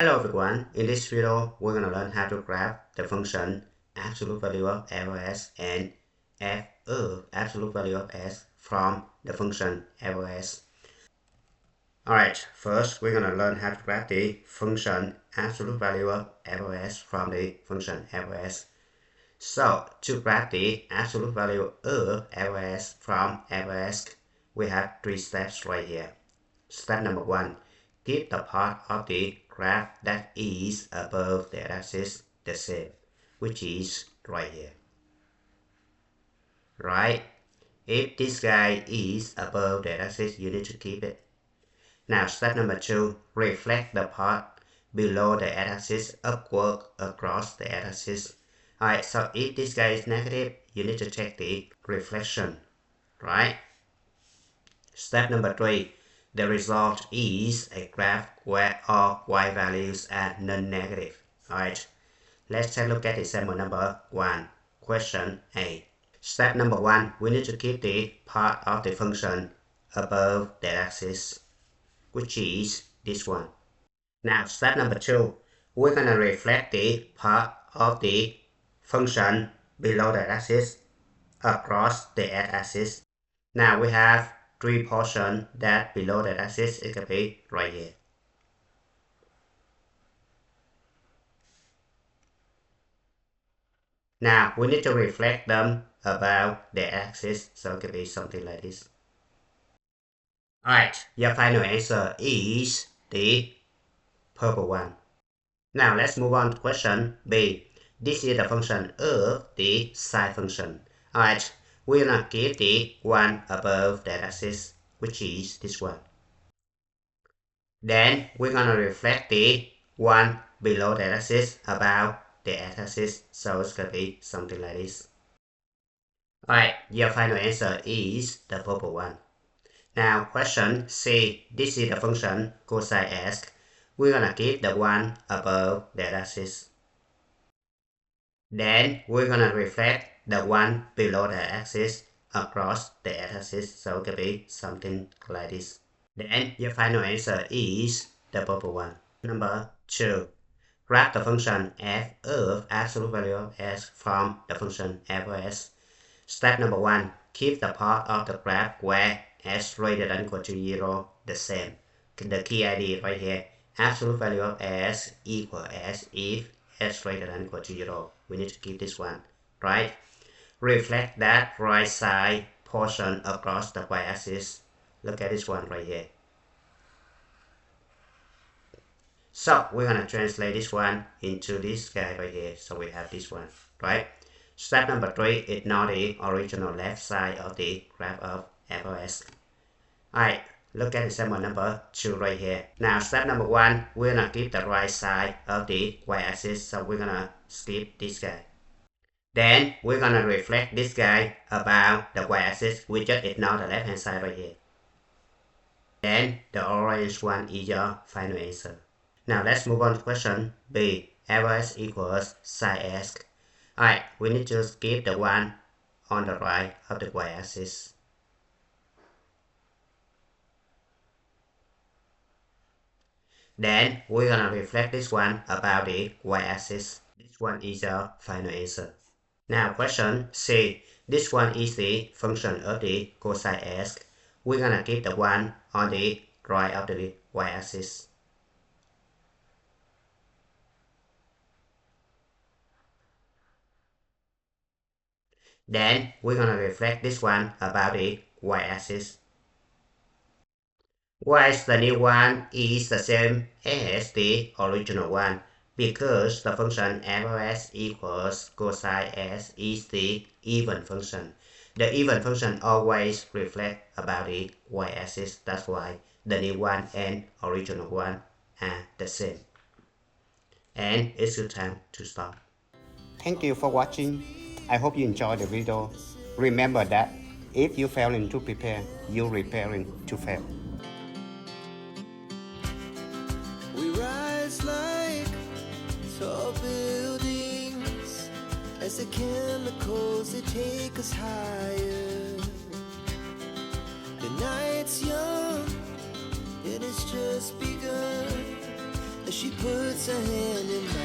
Hello everyone, in this video we're going to learn how to graph the function absolute value of f of s and f of absolute value of s from the function f of s. Alright, first we're going to learn how to graph the function absolute value of f of s from the function f of s. So to graph the absolute value of f of s from f of s, we have three steps right here. Step number 1. Keep the part of the graph that is above the axis the same, which is right here. Right? If this guy is above the axis, you need to keep it. Now, step number 2. Reflect the part below the axis upward across the axis. Alright, so if this guy is negative, you need to check the reflection. Right? Step number 3. The result is a graph where all y values are non-negative. Alright, let's take a look at example number 1. Question A. Step number 1, we need to keep the part of the function above the axis, which is this one. Now, step number 2, we're going to reflect the part of the function below the axis across the x-axis. Now we have three portions that below the axis. It can be right here. Now we need to reflect them about the axis, so it can be something like this. Alright, your final answer is the purple one. Now let's move on to question B. This is the function of the sine function. Alright, we're gonna keep the one above the axis, which is this one. Then we're gonna reflect the one below the axis about the x-axis, so it's gonna be something like this. Alright, your final answer is the purple one. Now question C, this is the function cosine x. We're gonna keep the one above the axis. Then we're gonna reflect the one below the axis across the x-axis, so it could be something like this. Then your final answer is the purple one. Number 2. Graph the function f of absolute value of s from the function f of s. Step number 1. Keep the part of the graph where s greater than or equal to 0 the same. The key idea right here, absolute value of s equal s if s greater than or equal to 0. We need to keep this one, right? Reflect that right side portion across the y-axis. Look at this one right here. So we're gonna translate this one into this guy right here. So we have this one, right? Step number 3, ignore the original left side of the graph of f of s. Alright, look at example number 2 right here. Now step number 1, we're gonna keep the right side of the y-axis, so we're gonna skip this guy. Then we're gonna reflect this guy about the y-axis. We just ignore the left hand side right here. Then the orange one is your final answer. Now let's move on to question B. f of s equals sine x. Alright, we need to skip the one on the right of the y-axis. Then we're gonna reflect this one about the y-axis. This one is your final answer. Now question C. This one is the function of the cosine x. We're gonna keep the one on the right of the y-axis. Then we're gonna reflect this one about the y-axis. Why is the new one is the same as the original one? Because the function f of s equals cosine s is the even function. The even function always reflects about the y-axis. That's why the new one and original one are the same. And it's your time to stop. Thank you for watching. I hope you enjoyed the video. Remember that if you failing to prepare, you're preparing to fail. We rise like tall buildings as the chemicals they take us higher. The night's young and it's just begun. She puts her hand in